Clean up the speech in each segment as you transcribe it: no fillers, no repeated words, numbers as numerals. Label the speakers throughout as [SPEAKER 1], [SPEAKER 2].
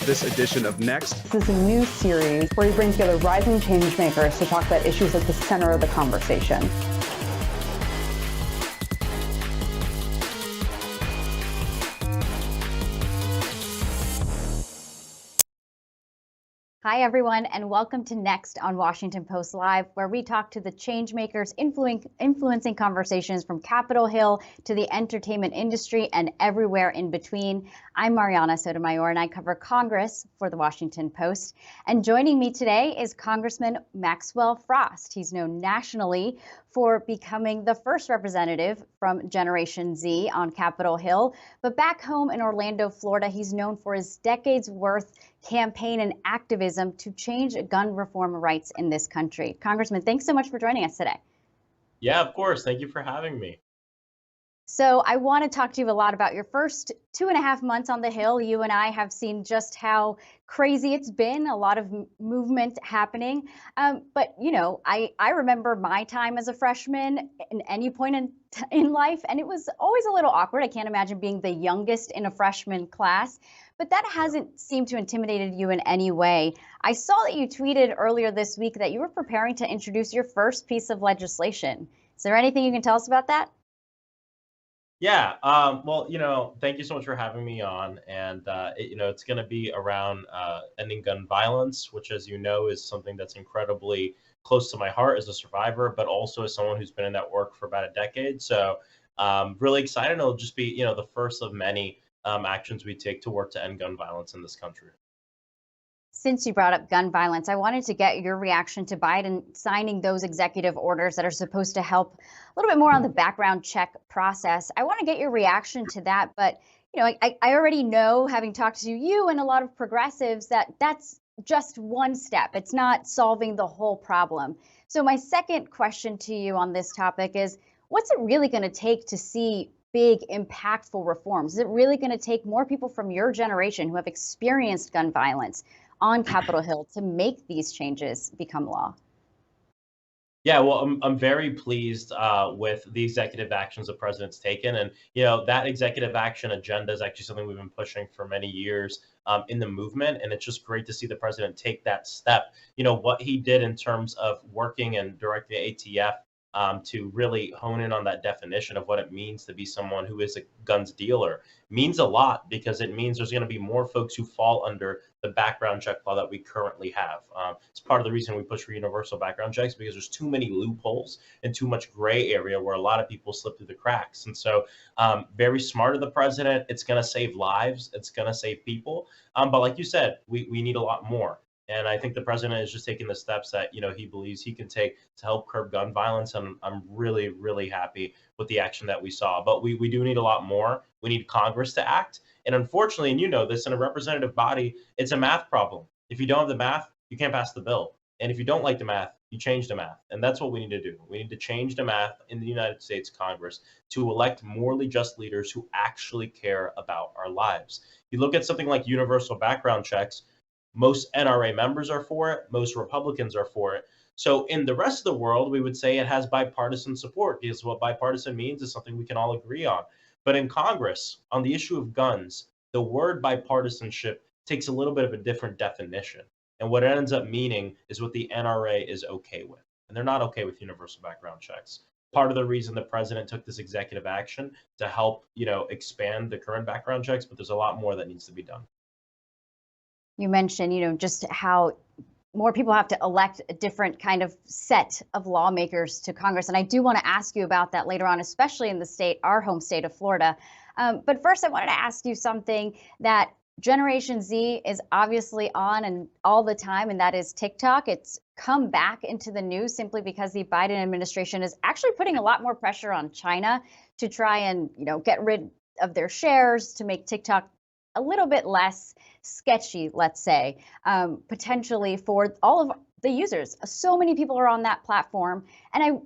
[SPEAKER 1] this edition of Next.
[SPEAKER 2] This is a new series where we bring together rising change makers to talk about issues at the center of the conversation.
[SPEAKER 3] Hi, everyone, and welcome to Next on Washington Post Live, where we talk to the change makers influencing conversations from Capitol Hill to the entertainment industry and everywhere in between. I'm Marianna Sotomayor, and I cover Congress for the Washington Post. And joining me today is Congressman Maxwell Frost. He's known nationally for becoming the first representative from Generation Z on Capitol Hill. But back home in Orlando, Florida, he's known for his decades worth campaign and activism to change gun reform rights in this country. Congressman, thanks so much for joining us today.
[SPEAKER 4] Yeah, of course. Thank you for having me.
[SPEAKER 3] So I want to talk to you a lot about your first 2.5 months on the Hill. You and I have seen just how crazy it's been, a lot of movement happening. But, you know, I remember my time as a freshman in any point in life, and it was always a little awkward. I can't imagine being the youngest in a freshman class. But that hasn't seemed to intimidate you in any way. I saw that you tweeted earlier this week that you were preparing to introduce your first piece of legislation. Is there anything you can tell us about that?
[SPEAKER 4] Yeah. Well, thank you so much for having me on. And, it's going to be around ending gun violence, which, as you know, is something that's incredibly close to my heart as a survivor, but also as someone who's been in that work for about a decade. So really excited. It'll just be, the first of many actions we take to work to end gun violence in this country.
[SPEAKER 3] Since you brought up gun violence, I wanted to get your reaction to Biden signing those executive orders that are supposed to help a little bit more on the background check process. I want to get your reaction to that. But, I already know, having talked to you and a lot of progressives, that that's just one step. It's not solving the whole problem. So my second question to you on this topic is, what's it really going to take to see big, impactful reforms? Is it really going to take more people from your generation who have experienced gun violence on Capitol Hill to make these changes become law?
[SPEAKER 4] Yeah, well, I'm very pleased with the executive actions the president's taken. And, that executive action agenda is actually something we've been pushing for many years in the movement. And it's just great to see the president take that step. What he did in terms of working and directing the ATF to really hone in on that definition of what it means to be someone who is a guns dealer means a lot, because it means there's going to be more folks who fall under the background check law that we currently have. It's part of the reason we push for universal background checks, because there's too many loopholes and too much gray area where a lot of people slip through the cracks. And so very smart of the president. It's going to save lives. It's going to save people. But like you said, we need a lot more. And I think the president is just taking the steps that, he believes he can take to help curb gun violence. And I'm really, really happy with the action that we saw. But we do need a lot more. We need Congress to act. And unfortunately, and you know this, in a representative body, it's a math problem. If you don't have the math, you can't pass the bill. And if you don't like the math, you change the math. And that's what we need to do. We need to change the math in the United States Congress to elect morally just leaders who actually care about our lives. You look at something like universal background checks. Most NRA members are for it. Most Republicans are for it. So in the rest of the world, we would say it has bipartisan support, because what bipartisan means is something we can all agree on. But in Congress, on the issue of guns, the word bipartisanship takes a little bit of a different definition. And what it ends up meaning is what the NRA is okay with. And they're not okay with universal background checks. Part of the reason the president took this executive action to help, expand the current background checks, but there's a lot more that needs to be done.
[SPEAKER 3] You mentioned, just how more people have to elect a different kind of set of lawmakers to Congress. And I do want to ask you about that later on, especially in the state, our home state of Florida. But first, I wanted to ask you something that Generation Z is obviously on and all the time, and that is TikTok. It's come back into the news simply because the Biden administration is actually putting a lot more pressure on China to try and, get rid of their shares, to make TikTok a little bit less sketchy, let's say, potentially for all of the users. So many people are on that platform. And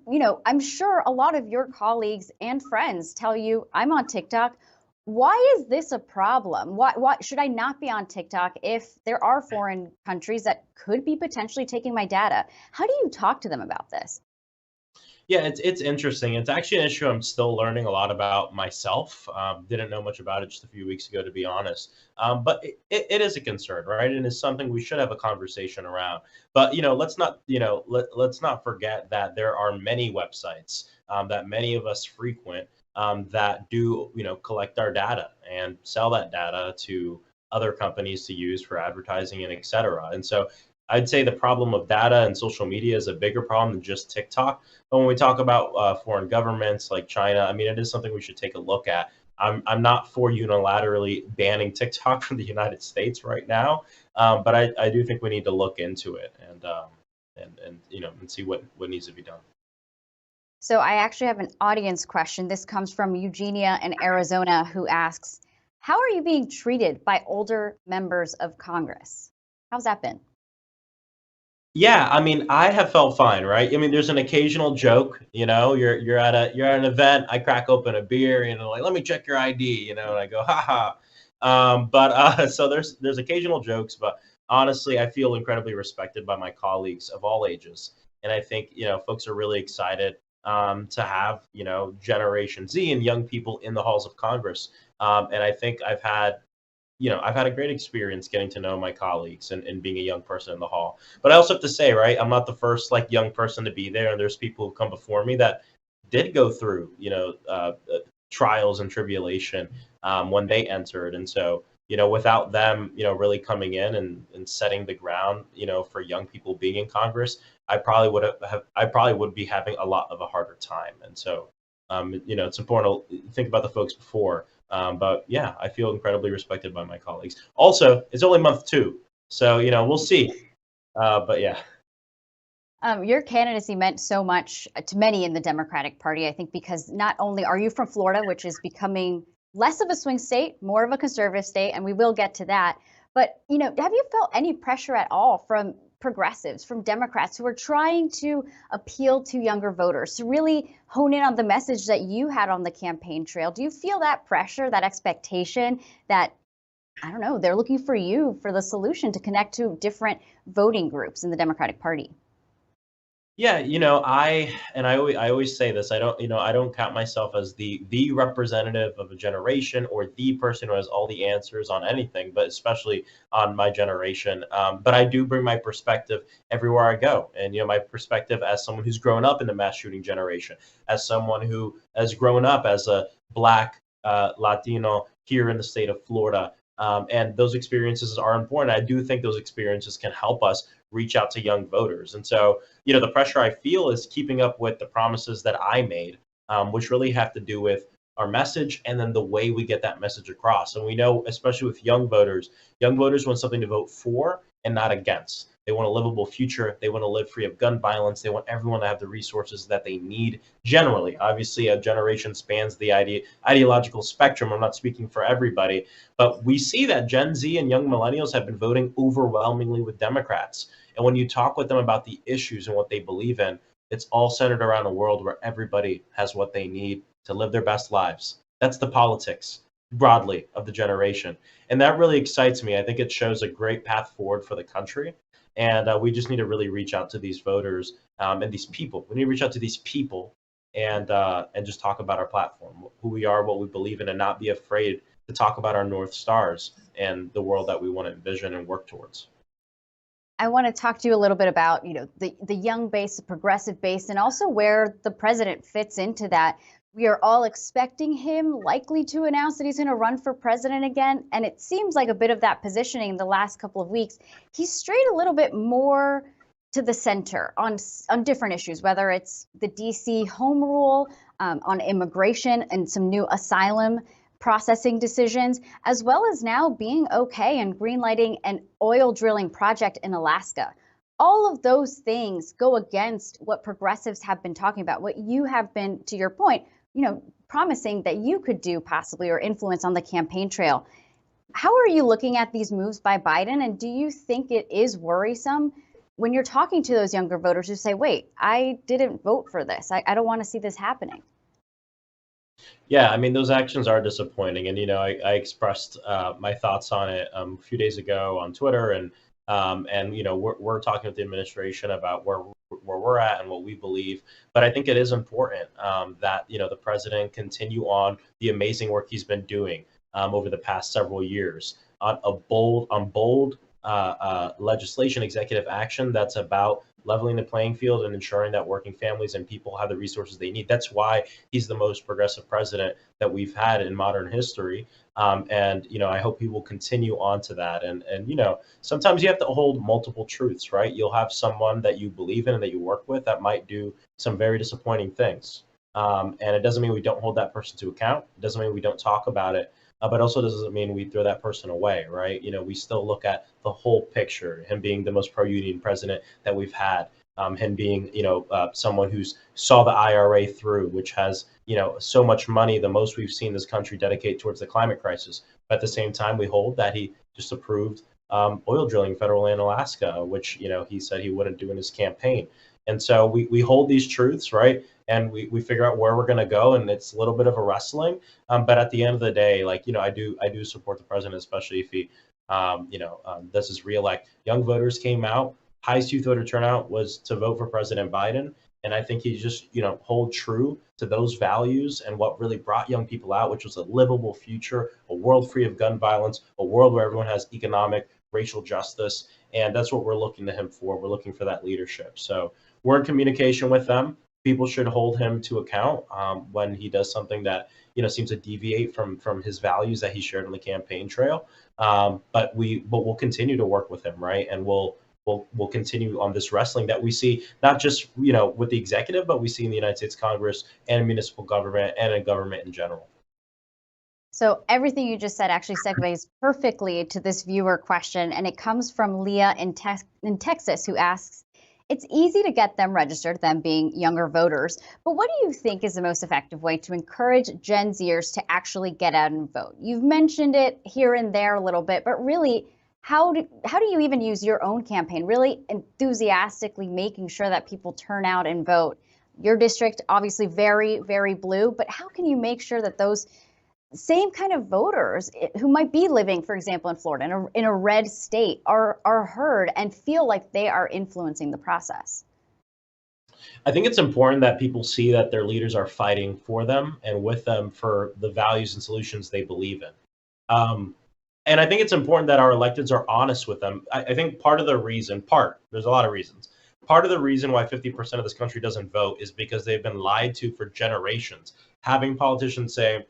[SPEAKER 3] I'm sure a lot of your colleagues and friends tell you, I'm on TikTok. Why is this a problem? Why should I not be on TikTok if there are foreign countries that could be potentially taking my data? How do you talk to them about this?
[SPEAKER 4] Yeah, it's interesting. It's actually an issue I'm still learning a lot about myself. Didn't know much about it just a few weeks ago, to be honest. But it is a concern, right? And it's something we should have a conversation around. But let's not let's not forget that there are many websites that many of us frequent that do collect our data and sell that data to other companies to use for advertising and et cetera. And so I'd say the problem of data and social media is a bigger problem than just TikTok. But when we talk about foreign governments like China, I mean, it is something we should take a look at. I'm not for unilaterally banning TikTok from the United States right now, but I do think we need to look into it and see what needs to be done.
[SPEAKER 3] So I actually have an audience question. This comes from Eugenia in Arizona, who asks, how are you being treated by older members of Congress? How's that been?
[SPEAKER 4] Yeah, I mean, I have felt fine, right? I mean, there's an occasional joke, you're at an event, I crack open a beer, like, let me check your ID, and I go, ha ha. But so there's occasional jokes, but honestly, I feel incredibly respected by my colleagues of all ages, and I think folks are really excited to have Generation Z and young people in the halls of Congress, and I think I've had a great experience getting to know my colleagues and being a young person in the hall. But I also have to say, right, I'm not the first like young person to be there, and there's people who come before me that did go through, trials and tribulation when they entered, and so without them, really coming in and setting the ground, for young people being in Congress, I probably would be having a lot of a harder time, and so it's important to think about the folks before. But yeah, I feel incredibly respected by my colleagues. Also, it's only month 2, so we'll see. But yeah.
[SPEAKER 3] Your candidacy meant so much to many in the Democratic Party, I think, because not only are you from Florida, which is becoming less of a swing state, more of a conservative state, and we will get to that. But have you felt any pressure at all from progressives, from Democrats who are trying to appeal to younger voters, to really hone in on the message that you had on the campaign trail? Do you feel that pressure, that expectation that, I don't know, they're looking for you for the solution to connect to different voting groups in the Democratic Party?
[SPEAKER 4] Yeah, I always say this. I don't count myself as the representative of a generation or the person who has all the answers on anything, but especially on my generation. But I do bring my perspective everywhere I go, and my perspective as someone who's grown up in the mass shooting generation, as someone who has grown up as a Black Latino here in the state of Florida. And those experiences are important. I do think those experiences can help us reach out to young voters. And so, the pressure I feel is keeping up with the promises that I made, which really have to do with our message and then the way we get that message across. And we know, especially with young voters want something to vote for and not against. They want a livable future. They want to live free of gun violence. They want everyone to have the resources that they need generally. Obviously, a generation spans the ideological spectrum. I'm not speaking for everybody, but we see that Gen Z and young millennials have been voting overwhelmingly with Democrats. And when you talk with them about the issues and what they believe in, it's all centered around a world where everybody has what they need to live their best lives. That's the politics broadly of the generation. And that really excites me. I think it shows a great path forward for the country. And we just need to really reach out to these voters and these people. We need to reach out to these people and just talk about our platform, who we are, what we believe in, and not be afraid to talk about our North Stars and the world that we want to envision and work towards.
[SPEAKER 3] I want to talk to you a little bit about, the young base, the progressive base, and also where the president fits into that. We are all expecting him likely to announce that he's going to run for president again. And it seems like a bit of that positioning in the last couple of weeks. He's strayed a little bit more to the center on different issues, whether it's the DC home rule, on immigration and some new asylum processing decisions, as well as now being okay and greenlighting an oil drilling project in Alaska. All of those things go against what progressives have been talking about, what you have been, to your point, promising that you could do possibly or influence on the campaign trail. How are you looking at these moves by Biden? And do you think it is worrisome when you're talking to those younger voters who say, wait, I didn't vote for this. I don't want to see this happening?
[SPEAKER 4] Yeah, I mean, those actions are disappointing. And, I expressed my thoughts on it a few days ago on Twitter. And we're talking with the administration about where where we're at and what we believe. But I think it is important that the president continue on the amazing work he's been doing over the past several years on bold legislation, executive action that's about leveling the playing field and ensuring that working families and people have the resources they need. That's why he's the most progressive president that we've had in modern history. And I hope he will continue on to that. And sometimes you have to hold multiple truths, right? You'll have someone that you believe in and that you work with that might do some very disappointing things. And it doesn't mean we don't hold that person to account. It doesn't mean we don't talk about it. But also doesn't mean we throw that person away, right? We still look at the whole picture, him being the most pro-union president that we've had, him being, someone who's saw the IRA through, which has, so much money, the most we've seen this country dedicate towards the climate crisis. But at the same time, we hold that he just approved oil drilling federal land in Alaska, which, he said he wouldn't do in his campaign. And so we hold these truths, right? And we figure out where we're going to go, and it's a little bit of a wrestling. But at the end of the day, I do support the president, especially if he, does his reelect. Young voters came out. Highest youth voter turnout was to vote for President Biden, and I think he just hold true to those values and what really brought young people out, which was a livable future, a world free of gun violence, a world where everyone has economic, racial justice, and that's what we're looking to him for. We're looking for that leadership. So we're in communication with them. People should hold him to account when he does something that seems to deviate from his values that he shared on the campaign trail. But we'll continue to work with him, right? And we'll continue on this wrestling that we see not just with the executive, but we see in the United States Congress and municipal government and in government in general.
[SPEAKER 3] So everything you just said actually segues perfectly to this viewer question, and it comes from Leah in Texas, who asks, it's easy to get them registered, them being younger voters, but what do you think is the most effective way to encourage Gen Zers to actually get out and vote? You've mentioned it here and there a little bit, but really, how do you even use your own campaign, really enthusiastically making sure that people turn out and vote? Your district, obviously very, very blue, but how can you make sure that those same kind of voters who might be living, for example, in Florida, in a red state, are heard and feel like they are influencing the process?
[SPEAKER 4] I think it's important that people see that their leaders are fighting for them and with them for the values and solutions they believe in. And I think it's important that our electeds are honest with them. I think there's a lot of reasons. Part of the reason why 50% of this country doesn't vote is because they've been lied to for generations, having politicians say,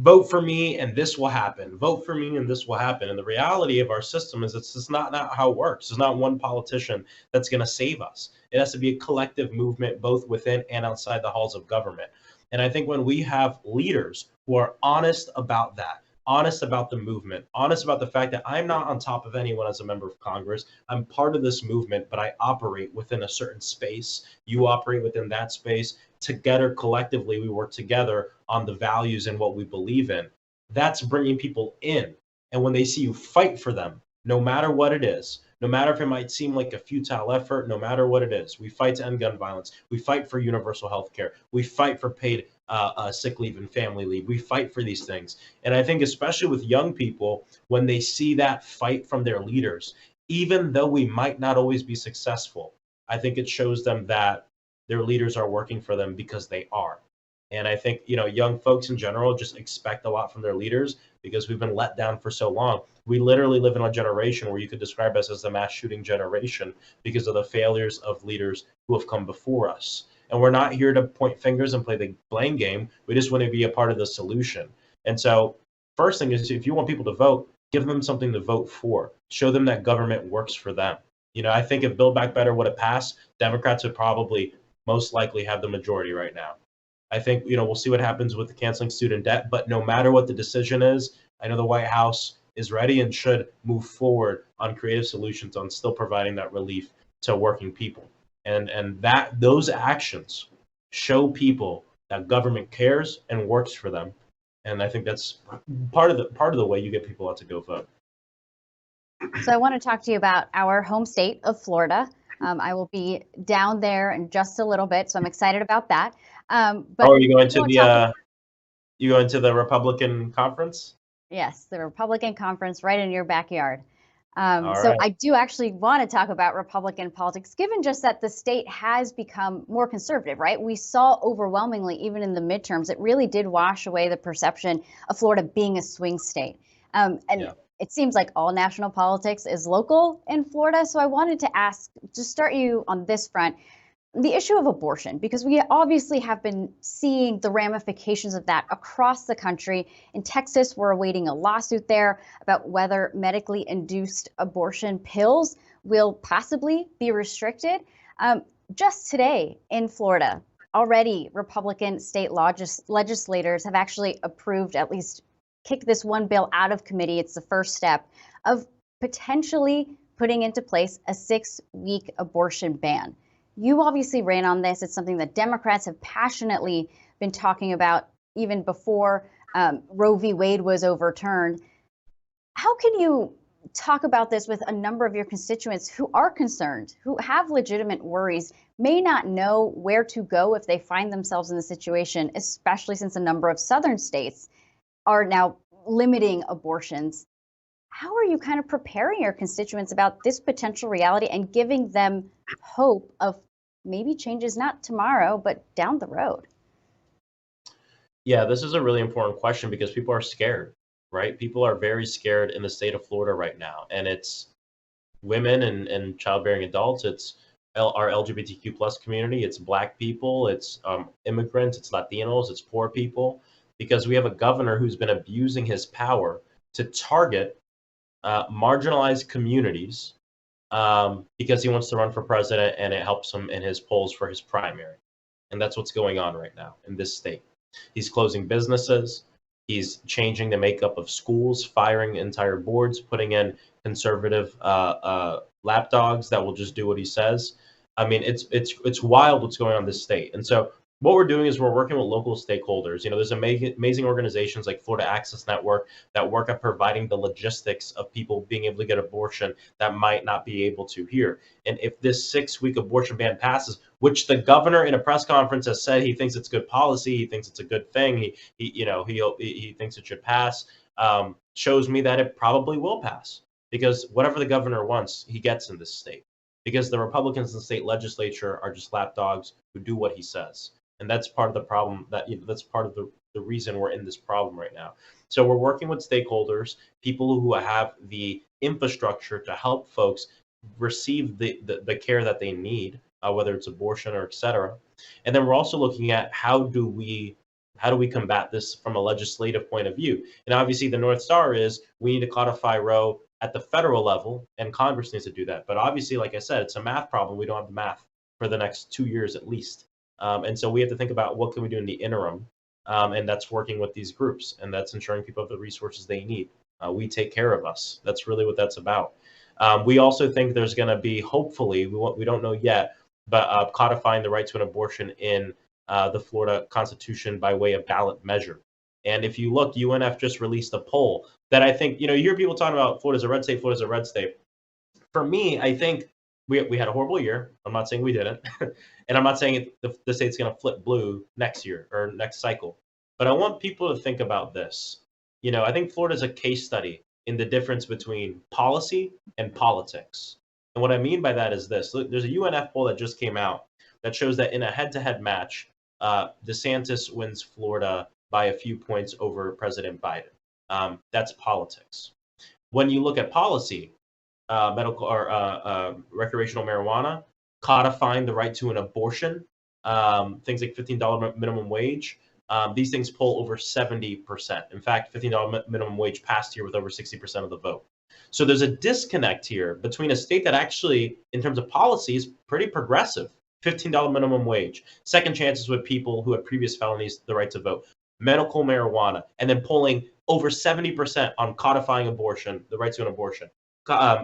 [SPEAKER 4] vote for me and this will happen. Vote for me and this will happen. And the reality of our system is it's just not how it works. There's not one politician that's going to save us. It has to be a collective movement, both within and outside the halls of government. And I think when we have leaders who are honest about that, honest about the movement, honest about the fact that I'm not on top of anyone as a member of Congress. I'm part of this movement, but I operate within a certain space. You operate within that space. Together, collectively, we work together on the values and what we believe in. That's bringing people in. And when they see you fight for them, no matter what it is, no matter if it might seem like a futile effort, no matter what it is, we fight to end gun violence. We fight for universal health care. We fight for paid sick leave and family leave. We fight for these things. And I think especially with young people, when they see that fight from their leaders, even though we might not always be successful, I think it shows them that their leaders are working for them because they are. And I think, young folks in general just expect a lot from their leaders because we've been let down for so long. We literally live in a generation where you could describe us as the mass shooting generation because of the failures of leaders who have come before us. And we're not here to point fingers and play the blame game. We just want to be a part of the solution. And so first thing is, if you want people to vote, give them something to vote for. Show them that government works for them. I think if Build Back Better would have passed, Democrats would probably most likely have the majority right now. I think, we'll see what happens with the canceling student debt, but no matter what the decision is, I know the White House is ready and should move forward on creative solutions on still providing that relief to working people. And that those actions show people that government cares and works for them. And I think that's part of the way you get people out to go vote.
[SPEAKER 3] So I want to talk to you about our home state of Florida. I will be down there in just a little bit, so I'm excited about that. But
[SPEAKER 4] are you going to the Republican conference?
[SPEAKER 3] Yes, the Republican conference right in your backyard.
[SPEAKER 4] All
[SPEAKER 3] So
[SPEAKER 4] right.
[SPEAKER 3] I do actually want to talk about Republican politics, given just that the state has become more conservative, right? We saw overwhelmingly, even in the midterms, it really did wash away the perception of Florida being a swing state. And
[SPEAKER 4] Yeah.
[SPEAKER 3] it seems like all national politics is local in Florida. So I wanted to ask, just start you on this front, the issue of abortion, because we obviously have been seeing the ramifications of that across the country. In Texas, we're awaiting a lawsuit there about whether medically induced abortion pills will possibly be restricted. Just today in Florida, already Republican state legislators have actually approved, at least kick this one bill out of committee. It's the first step of potentially putting into place a 6-week abortion ban. You obviously ran on this. It's something that Democrats have passionately been talking about even before Roe v. Wade was overturned. How can you talk about this with a number of your constituents who are concerned, who have legitimate worries, may not know where to go if they find themselves in the situation, especially since a number of southern states are now limiting abortions? How are you kind of preparing your constituents about this potential reality and giving them hope of maybe changes not tomorrow, but down the road?
[SPEAKER 4] Yeah, this is a really important question because people are scared, right? People are very scared in the state of Florida right now. And it's women and childbearing adults. It's our LGBTQ plus community. It's Black people. It's immigrants. It's Latinos. It's poor people. Because we have a governor who's been abusing his power to target marginalized communities because he wants to run for president and it helps him in his polls for his primary. And that's what's going on right now in this state. He's closing businesses. He's changing the makeup of schools, firing entire boards, putting in conservative lapdogs that will just do what he says. I mean, it's wild what's going on in this state. And so what we're doing is we're working with local stakeholders. You know, there's amazing organizations like Florida Access Network that work at providing the logistics of people being able to get abortion that might not be able to here. And if this 6-week abortion ban passes, which the governor in a press conference has said he thinks it's good policy, he thinks it's a good thing, he thinks it should pass, shows me that it probably will pass because whatever the governor wants, he gets in this state. Because the Republicans in the state legislature are just lapdogs who do what he says. And that's part of the problem that's part of the reason we're in this problem right now. So we're working with stakeholders, people who have the infrastructure to help folks receive the care that they need, whether it's abortion or et cetera. And then we're also looking at how do we combat this from a legislative point of view? And obviously the North Star is we need to codify Roe at the federal level, and Congress needs to do that. But obviously, like I said, it's a math problem. We don't have the math for the next 2 years at least. And so we have to think about what can we do in the interim. And that's working with these groups, and that's ensuring people have the resources they need. We take care of us. That's really what that's about. We also think there's going to be, hopefully, we don't know yet, but codifying the right to an abortion in the Florida Constitution by way of ballot measure. And if you look, UNF just released a poll that I think, you hear people talking about Florida's a red state, Florida's a red state. For me, I think we had a horrible year. I'm not saying we didn't. And I'm not saying the state's going to flip blue next year or next cycle. But I want people to think about this. I think Florida's a case study in the difference between policy and politics. And what I mean by that is this. Look, there's a UNF poll that just came out that shows that in a head-to-head match, DeSantis wins Florida by a few points over President Biden. That's politics. When you look at policy, medical or recreational marijuana, codifying the right to an abortion, things like $15 minimum wage, these things poll over 70%. In fact, $15 minimum wage passed here with over 60% of the vote. So there's a disconnect here between a state that actually, in terms of policy, is pretty progressive. $15 minimum wage, second chances with people who have previous felonies, the right to vote, medical marijuana, and then polling over 70% on codifying abortion, the right to an abortion,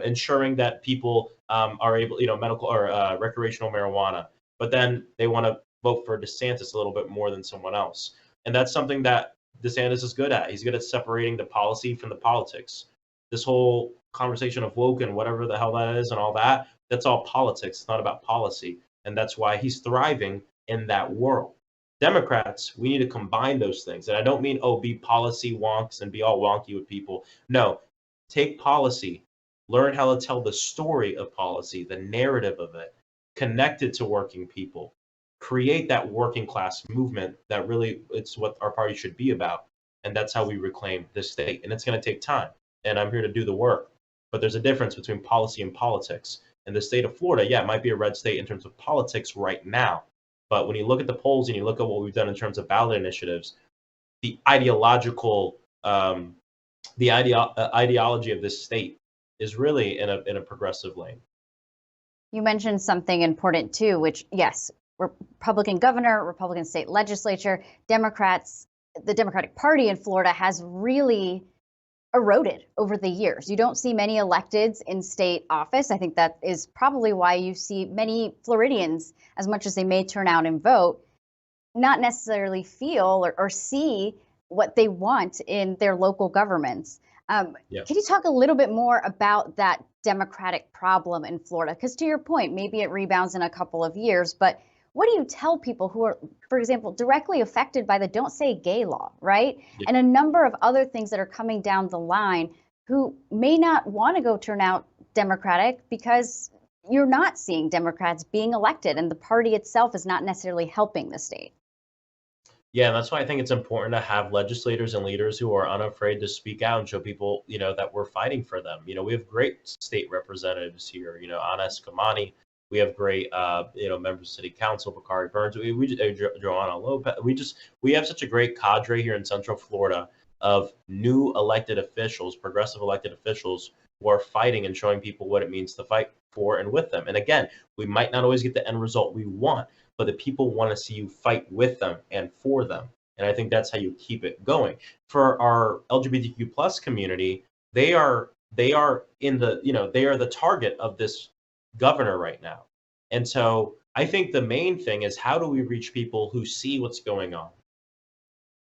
[SPEAKER 4] ensuring that people are able, medical or recreational marijuana. But then they want to vote for DeSantis a little bit more than someone else. And that's something that DeSantis is good at. He's good at separating the policy from the politics. This whole conversation of woke and whatever the hell that is and all that, that's all politics. It's not about policy. And that's why he's thriving in that world. Democrats, we need to combine those things. And I don't mean, be policy wonks and be all wonky with people. No, take policy, learn how to tell the story of policy, the narrative of it, connect it to working people, create that working class movement that really it's what our party should be about. And that's how we reclaim this state. And it's going to take time. And I'm here to do the work. But there's a difference between policy and politics. And the state of Florida, yeah, it might be a red state in terms of politics right now. But when you look at the polls and you look at what we've done in terms of ballot initiatives, the ideological, ideology of this state is really in a progressive lane.
[SPEAKER 3] You mentioned something important too, which yes, Republican governor, Republican state legislature, Democrats, the Democratic Party in Florida has really eroded over the years. You don't see many electeds in state office. I think that is probably why you see many Floridians, as much as they may turn out and vote, not necessarily feel or see what they want in their local governments. Can you talk a little bit more about that Democratic problem in Florida? Because to your point, maybe it rebounds in a couple of years, but what do you tell people who are, for example, directly affected by the Don't Say Gay law, right?
[SPEAKER 4] Yeah.
[SPEAKER 3] And a number of other things that are coming down the line who may not want to go turn out Democratic because you're not seeing Democrats being elected and the party itself is not necessarily helping the state.
[SPEAKER 4] Yeah, and that's why I think it's important to have legislators and leaders who are unafraid to speak out and show people, that we're fighting for them. We have great state representatives here, Anna Eskamani. We have great, members of city council, Bakari Burns, Joanna Lopez. We have such a great cadre here in Central Florida of new elected officials, progressive elected officials who are fighting and showing people what it means to fight for and with them. And again, we might not always get the end result we want, but the people want to see you fight with them and for them. And I think that's how you keep it going. For our LGBTQ plus community, they are in the, they are the target of this governor right now. And so I think the main thing is, how do we reach people who see what's going on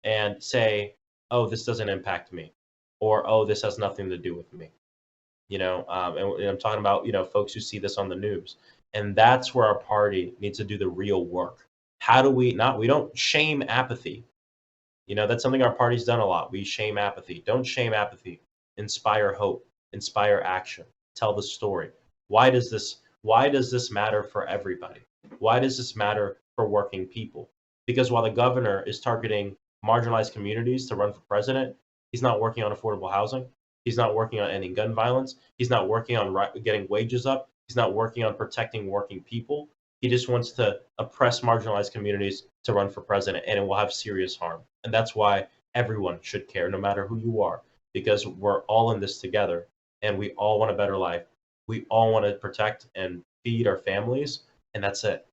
[SPEAKER 4] and say, oh, this doesn't impact me, or, oh, this has nothing to do with me. And I'm talking about, folks who see this on the news. And that's where our party needs to do the real work. How do we don't shame apathy. That's something our party's done a lot. We shame apathy. Don't shame apathy. Inspire hope, inspire action, tell the story. Why does this matter for everybody? Why does this matter for working people? Because while the governor is targeting marginalized communities to run for president, he's not working on affordable housing. He's not working on ending gun violence. He's not working on getting wages up. He's not working on protecting working people. He just wants to oppress marginalized communities to run for president, and it will have serious harm. And that's why everyone should care, no matter who you are, because we're all in this together, and we all want a better life. We all want to protect and feed our families, and that's it.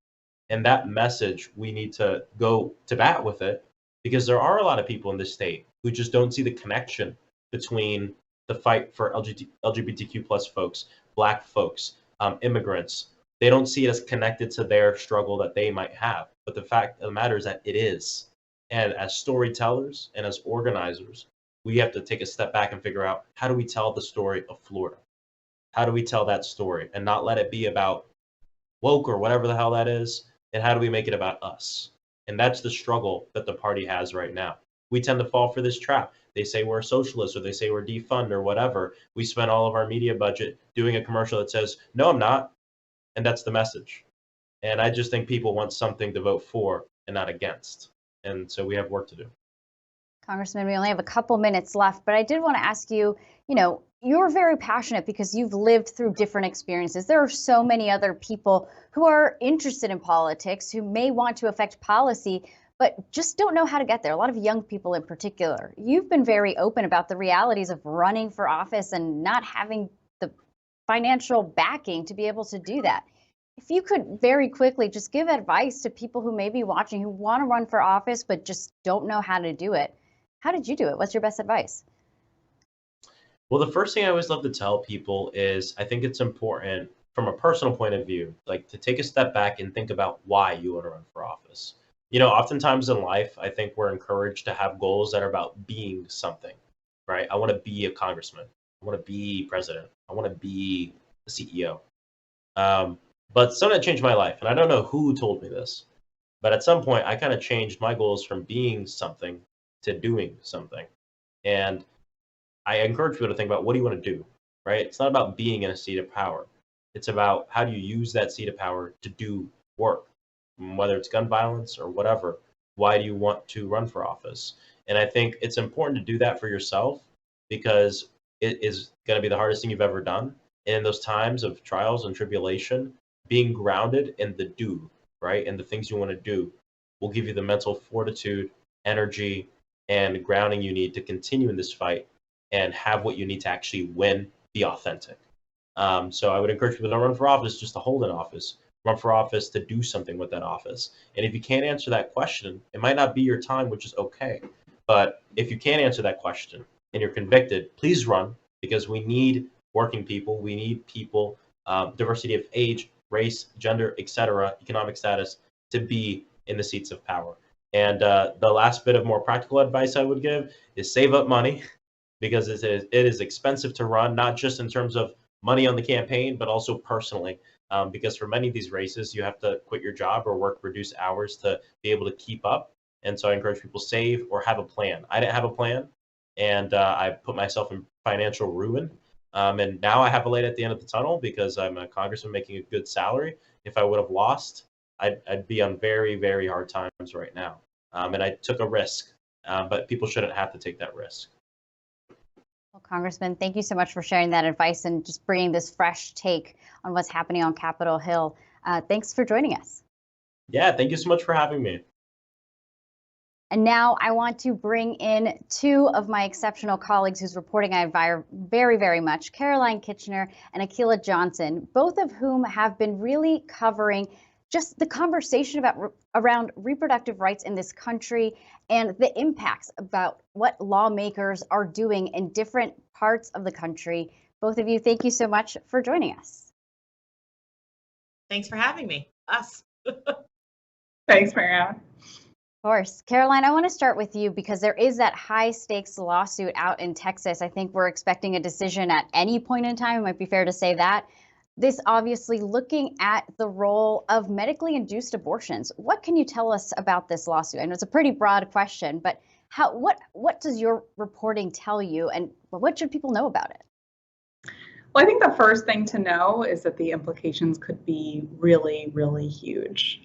[SPEAKER 4] And that message, we need to go to bat with it, because there are a lot of people in this state who just don't see the connection between the fight for LGBTQ plus folks, Black folks, immigrants. They don't see it as connected to their struggle that they might have. But the fact of the matter is that it is. And as storytellers and as organizers, we have to take a step back and figure out, how do we tell the story of Florida? How do we tell that story and not let it be about woke or whatever the hell that is? And how do we make it about us? And that's the struggle that the party has right now. We tend to fall for this trap. They say we're socialists, or they say we're defund or whatever. We spend all of our media budget doing a commercial that says, no, I'm not. And that's the message. And I just think people want something to vote for and not against. And so we have work to do.
[SPEAKER 3] Congressman, we only have a couple minutes left, but I did want to ask you, you're very passionate because you've lived through different experiences. There are so many other people who are interested in politics, who may want to affect policy, but just don't know how to get there. A lot of young people in particular. You've been very open about the realities of running for office and not having the financial backing to be able to do that. If you could very quickly just give advice to people who may be watching, who want to run for office, but just don't know how to do it. How did you do it? What's your best advice?
[SPEAKER 4] Well, the first thing I always love to tell people is, I think it's important from a personal point of view, like to take a step back and think about why you want to run for office. Oftentimes in life, I think we're encouraged to have goals that are about being something, right? I want to be a congressman. I want to be president. I want to be the CEO. But something that changed my life, and I don't know who told me this, but at some point I kind of changed my goals from being something to doing something. And I encourage people to think about, what do you want to do? right? It's not about being in a seat of power. It's about how do you use that seat of power to do work, whether it's gun violence or whatever. Why do you want to run for office? And I think it's important to do that for yourself because it is going to be the hardest thing you've ever done. And in those times of trials and tribulation, being grounded in the do, right, and the things you want to do will give you the mental fortitude, energy, and grounding you need to continue in this fight and have what you need to actually win, be authentic. So I would encourage people to run for office just to hold an office, run for office to do something with that office. And if you can't answer that question, it might not be your time, which is okay. But if you can't answer that question and you're convicted, please run because we need working people. We need people, diversity of age, race, gender, etc., economic status to be in the seats of power. And the last bit of more practical advice I would give is save up money because it is expensive to run, not just in terms of money on the campaign, but also personally. Because for many of these races, you have to quit your job or work reduced hours to be able to keep up. And so I encourage people save or have a plan. I didn't have a plan, and I put myself in financial ruin. And now I have a light at the end of the tunnel because I'm a congressman making a good salary. If I would have lost, I'd be on very, very hard times right now. And I took a risk, but people shouldn't have to take that risk.
[SPEAKER 3] Well, Congressman, thank you so much for sharing that advice and just bringing this fresh take on what's happening on Capitol Hill. Thanks for joining us.
[SPEAKER 4] Yeah, thank you so much for having me.
[SPEAKER 3] And now I want to bring in two of my exceptional colleagues whose reporting I admire very, very much, Caroline Kitchener and Akilah Johnson, both of whom have been really covering just the conversation around reproductive rights in this country and the impacts about what lawmakers are doing in different parts of the country. Both of you, thank you so much for joining us.
[SPEAKER 1] Thanks for having me. Us.
[SPEAKER 5] Thanks, Marianna.
[SPEAKER 3] Of course. Caroline, I want to start with you because there is that high stakes lawsuit out in Texas. I think we're expecting a decision at any point in time. It might be fair to say that. This obviously looking at the role of medically induced abortions. What can you tell us about this lawsuit? I know it's a pretty broad question, but what does your reporting tell you and what should people know about it?
[SPEAKER 5] Well, I think the first thing to know is that the implications could be really, really huge.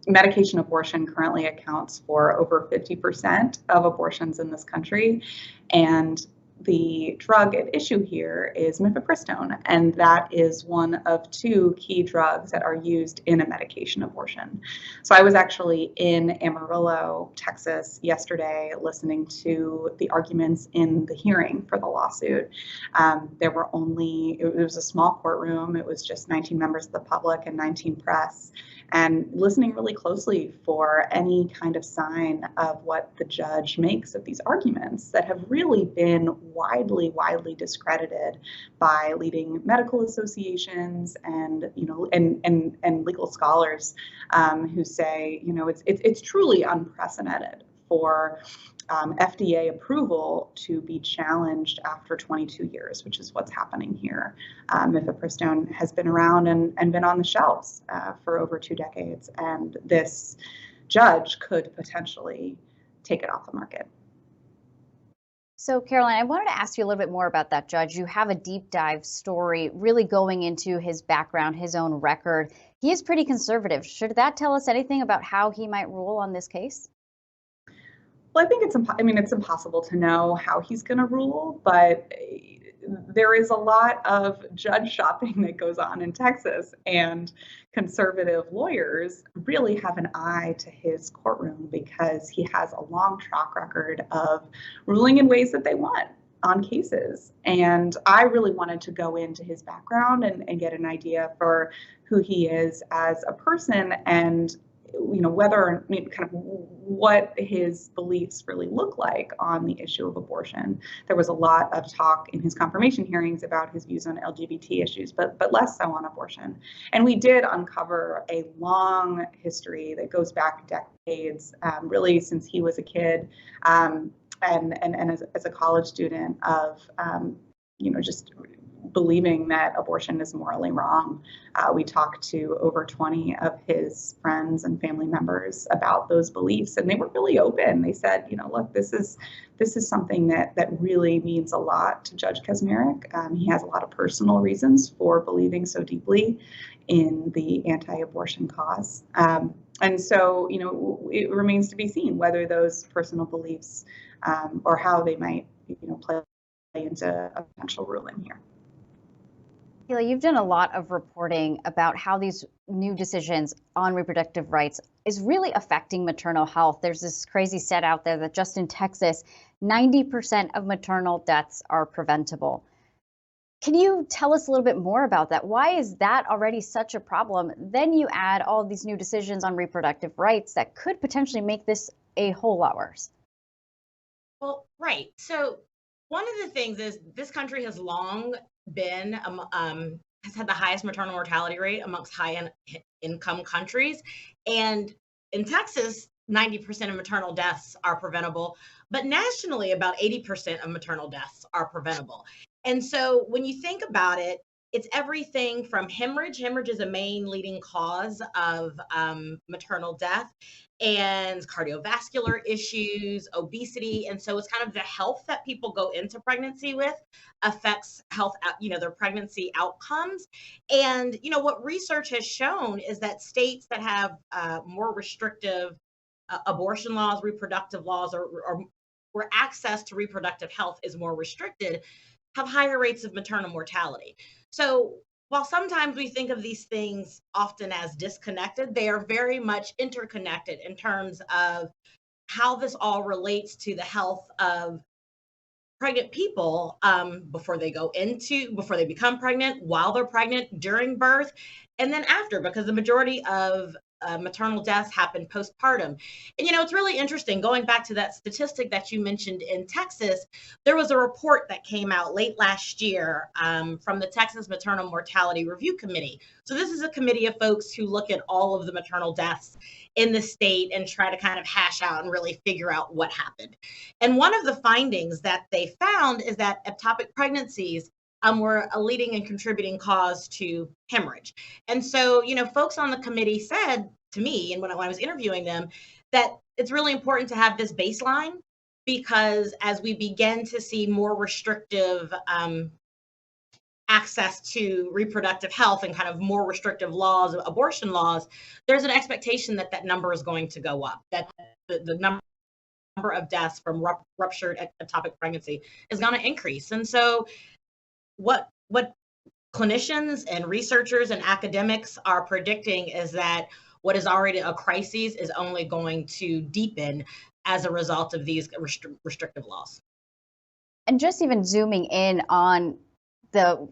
[SPEAKER 5] Medication abortion currently accounts for over 50% of abortions in this country, and the drug at issue here is mifepristone, and that is one of two key drugs that are used in a medication abortion. So I was actually in Amarillo, Texas yesterday listening to the arguments in the hearing for the lawsuit. There were it was a small courtroom. It was just 19 members of the public and 19 press, and listening really closely for any kind of sign of what the judge makes of these arguments that have really been widely discredited by leading medical associations and and legal scholars who say it's truly unprecedented for FDA approval to be challenged after 22 years, which is what's happening here. Mifepristone has been around and been on the shelves for over 2 decades, and this judge could potentially take it off the market.
[SPEAKER 3] So, Caroline, I wanted to ask you a little bit more about that judge. You have a deep dive story really going into his background, his own record. He is pretty conservative. Should that tell us anything about how he might rule on this case?
[SPEAKER 5] Well, I think it's impossible to know how he's going to rule, but there is a lot of judge shopping that goes on in Texas, and conservative lawyers really have an eye to his courtroom because he has a long track record of ruling in ways that they want on cases. And I really wanted to go into his background and get an idea for who he is as a person, and whether kind of what his beliefs really look like on the issue of abortion. There was a lot of talk in his confirmation hearings about his views on LGBT issues, but less so on abortion. And we did uncover a long history that goes back decades, really since he was a kid, and as a college student of just believing that abortion is morally wrong. We talked to over 20 of his friends and family members about those beliefs, and they were really open. They said, look, this is something that really means a lot to Judge Kaczmarek. He has a lot of personal reasons for believing so deeply in the anti-abortion cause. And so, it remains to be seen whether those personal beliefs or how they might, play into a potential ruling here.
[SPEAKER 3] Akilah, you've done a lot of reporting about how these new decisions on reproductive rights is really affecting maternal health. There's this crazy stat out there that just in Texas, 90% of maternal deaths are preventable. Can you tell us a little bit more about that? Why is that already such a problem? Then you add all of these new decisions on reproductive rights that could potentially make this a whole lot worse.
[SPEAKER 1] Well, right. So one of the things is this country has long been, has had the highest maternal mortality rate amongst high-income countries. And in Texas, 90% of maternal deaths are preventable, but nationally, about 80% of maternal deaths are preventable. And so when you think about it, it's everything from hemorrhage. Hemorrhage is a main leading cause of maternal death, and cardiovascular issues, obesity. And so it's kind of the health that people go into pregnancy with affects health, their pregnancy outcomes. And, what research has shown is that states that have more restrictive abortion laws, reproductive laws, or where access to reproductive health is more restricted, have higher rates of maternal mortality. So while sometimes we think of these things often as disconnected, they are very much interconnected in terms of how this all relates to the health of pregnant people before they become pregnant, while they're pregnant, during birth, and then after, because the majority of maternal deaths happen postpartum. And, it's really interesting, going back to that statistic that you mentioned in Texas, there was a report that came out late last year from the Texas Maternal Mortality Review Committee. So this is a committee of folks who look at all of the maternal deaths in the state and try to kind of hash out and really figure out what happened. And one of the findings that they found is that ectopic pregnancies were a leading and contributing cause to hemorrhage. And so, folks on the committee said to me, and when I was interviewing them, that it's really important to have this baseline, because as we begin to see more restrictive access to reproductive health and kind of more restrictive laws, abortion laws, there's an expectation that that number is going to go up, that the number of deaths from ruptured ectopic pregnancy is going to increase. And so what clinicians and researchers and academics are predicting is that what is already a crisis is only going to deepen as a result of these restrictive laws.
[SPEAKER 3] And just even zooming in on the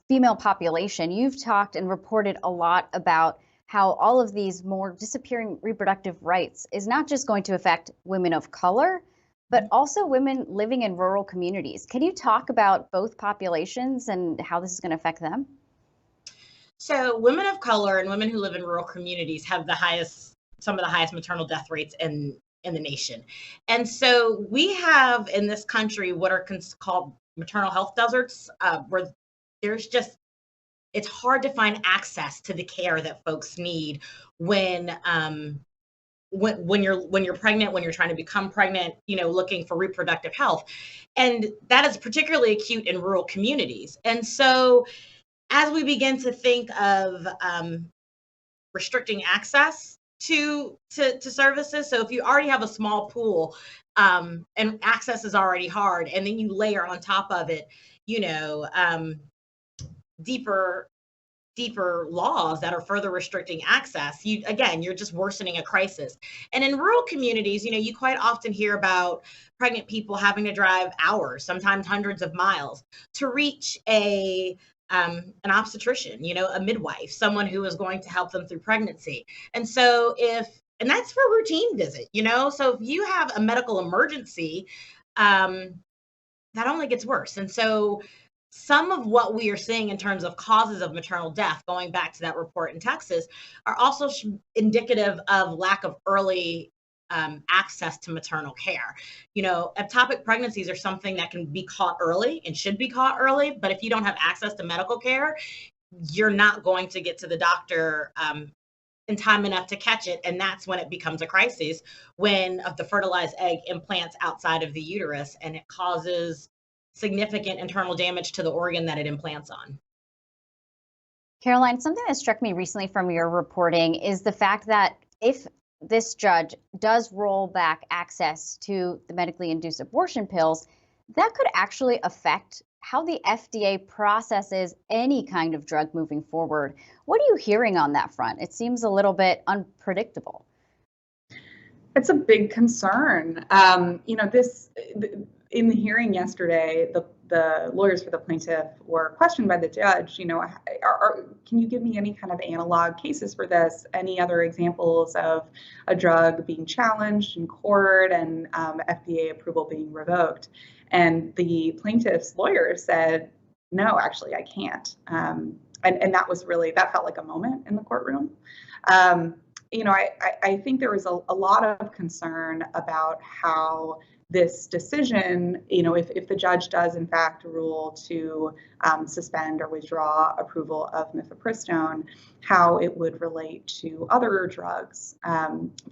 [SPEAKER 3] female population, you've talked and reported a lot about how all of these more disappearing reproductive rights is not just going to affect women of color, but also women living in rural communities. Can you talk about both populations and how this is going to affect them?
[SPEAKER 1] So women of color and women who live in rural communities have some of the highest maternal death rates in the nation. And so we have in this country what are called maternal health deserts, where it's hard to find access to the care that folks need when you're pregnant, when you're trying to become pregnant, looking for reproductive health. And that is particularly acute in rural communities. And so as we begin to think of restricting access to services, so if you already have a small pool and access is already hard, and then you layer on top of it, deeper laws that are further restricting access, you're just worsening a crisis. And in rural communities, you quite often hear about pregnant people having to drive hours, sometimes hundreds of miles, to reach an obstetrician, a midwife, someone who is going to help them through pregnancy. And so and that's for a routine visit, so if you have a medical emergency, that only gets worse. And so some of what we are seeing in terms of causes of maternal death, going back to that report in Texas, are also indicative of lack of early access to maternal care. Ectopic pregnancies are something that can be caught early and should be caught early, but if you don't have access to medical care, you're not going to get to the doctor in time enough to catch it. And that's when it becomes a crisis, when the fertilized egg implants outside of the uterus and it causes significant internal damage to the organ that it implants on.
[SPEAKER 3] Caroline, something that struck me recently from your reporting is the fact that if this judge does roll back access to the medically induced abortion pills, that could actually affect how the FDA processes any kind of drug moving forward. What are you hearing on that front? It seems a little bit unpredictable.
[SPEAKER 5] It's a big concern. In the hearing yesterday, the lawyers for the plaintiff were questioned by the judge. Can you give me any kind of analog cases for this? Any other examples of a drug being challenged in court and FDA approval being revoked? And the plaintiff's lawyer said, no, actually, I can't. And that was really, that felt like a moment in the courtroom. I think there was a lot of concern about how this decision, if the judge does in fact rule to suspend or withdraw approval of mifepristone, how it would relate to other drugs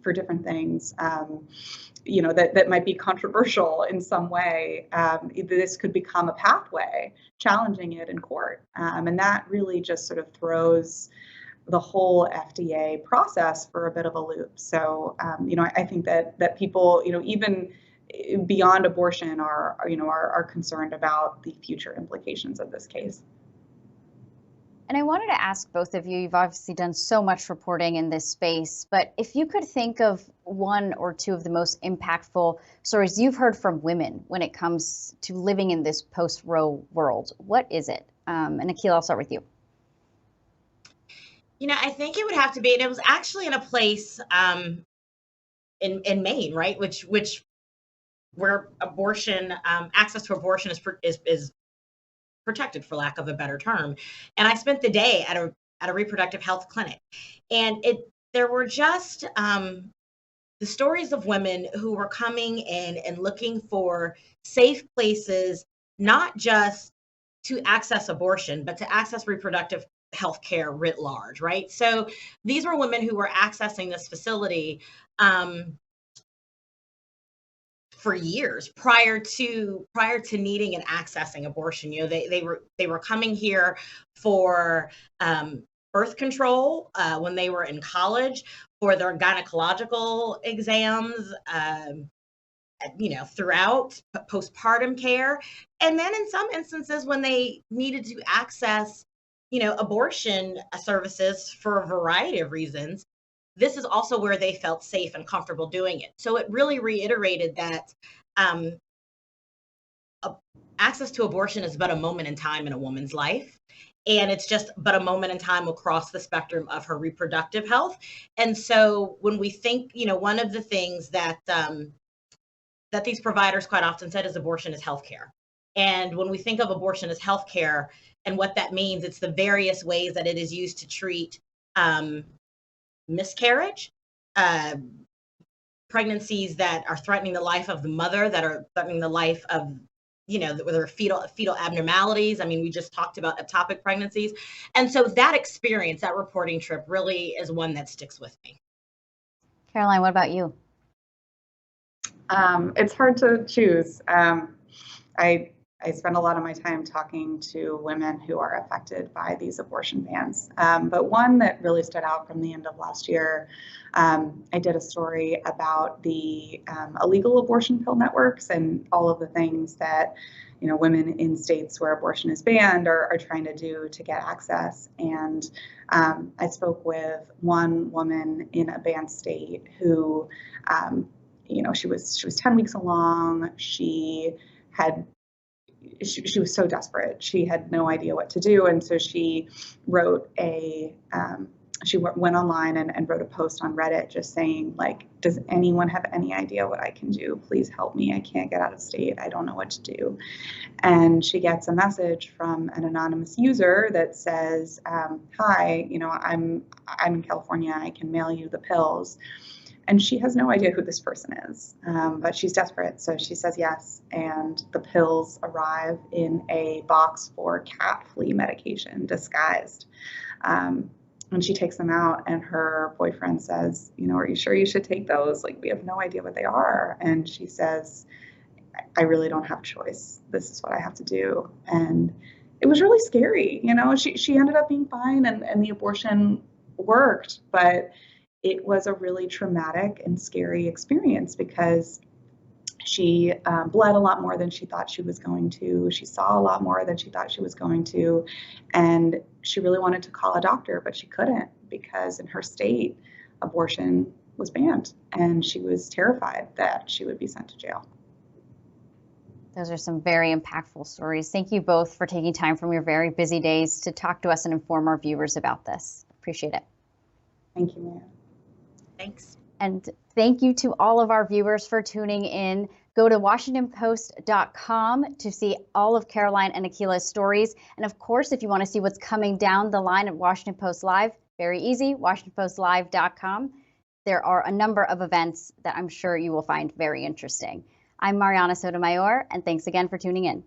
[SPEAKER 5] for different things, that might be controversial in some way. This could become a pathway, challenging it in court. And that really just sort of throws the whole FDA process for a bit of a loop. So, I think that people, even beyond abortion are concerned about the future implications of this case.
[SPEAKER 3] And I wanted to ask both of you, you've obviously done so much reporting in this space, but if you could think of one or two of the most impactful stories you've heard from women when it comes to living in this post-Roe world, what is it? And Akilah, I'll start with you.
[SPEAKER 1] I think it would have to be, and it was actually in a place in Maine, right, which where abortion, access to abortion is protected, for lack of a better term. And I spent the day at a reproductive health clinic, and there were just the stories of women who were coming in and looking for safe places, not just to access abortion, but to access reproductive health care writ large, right? So these were women who were accessing this facility for years prior to needing and accessing abortion. They were coming here for birth control when they were in college, for their gynecological exams, throughout postpartum care, and then in some instances when they needed to access abortion services for a variety of reasons. This is also where they felt safe and comfortable doing it. So it really reiterated that access to abortion is but a moment in time in a woman's life. And it's just but a moment in time across the spectrum of her reproductive health. And so when we think, one of the things that these providers quite often said is abortion is healthcare. And when we think of abortion as healthcare and what that means, it's the various ways that it is used to treat miscarriage, pregnancies that are threatening the life of the mother, that are threatening the life of, whether fetal abnormalities. I mean, we just talked about ectopic pregnancies. And so that experience, that reporting trip really is one that sticks with me.
[SPEAKER 3] Caroline, what about you?
[SPEAKER 5] It's hard to choose. I spend a lot of my time talking to women who are affected by these abortion bans. But one that really stood out from the end of last year, I did a story about the illegal abortion pill networks and all of the things that women in states where abortion is banned are trying to do to get access. And I spoke with one woman in a banned state who, she was 10 weeks along. She was so desperate. She had no idea what to do. And so she wrote she went online and wrote a post on Reddit just saying, like, does anyone have any idea what I can do? Please help me. I can't get out of state. I don't know what to do. And she gets a message from an anonymous user that says, hi, I'm in California. I can mail you the pills. And she has no idea who this person is, but she's desperate. So she says yes. And the pills arrive in a box for cat flea medication disguised. And she takes them out, and her boyfriend says, are you sure you should take those? Like, we have no idea what they are. And she says, I really don't have a choice. This is what I have to do. And it was really scary. She ended up being fine, and the abortion worked, but it was a really traumatic and scary experience because she bled a lot more than she thought she was going to. She saw a lot more than she thought she was going to. And she really wanted to call a doctor, but she couldn't because in her state, abortion was banned. And she was terrified that she would be sent to jail.
[SPEAKER 3] Those are some very impactful stories. Thank you both for taking time from your very busy days to talk to us and inform our viewers about this. Appreciate it.
[SPEAKER 5] Thank you, Marianna.
[SPEAKER 1] Thanks.
[SPEAKER 3] And thank you to all of our viewers for tuning in. Go to WashingtonPost.com to see all of Caroline and Akilah's stories. And of course, if you want to see what's coming down the line at Washington Post Live, very easy, WashingtonPostLive.com. There are a number of events that I'm sure you will find very interesting. I'm Marianna Sotomayor, and thanks again for tuning in.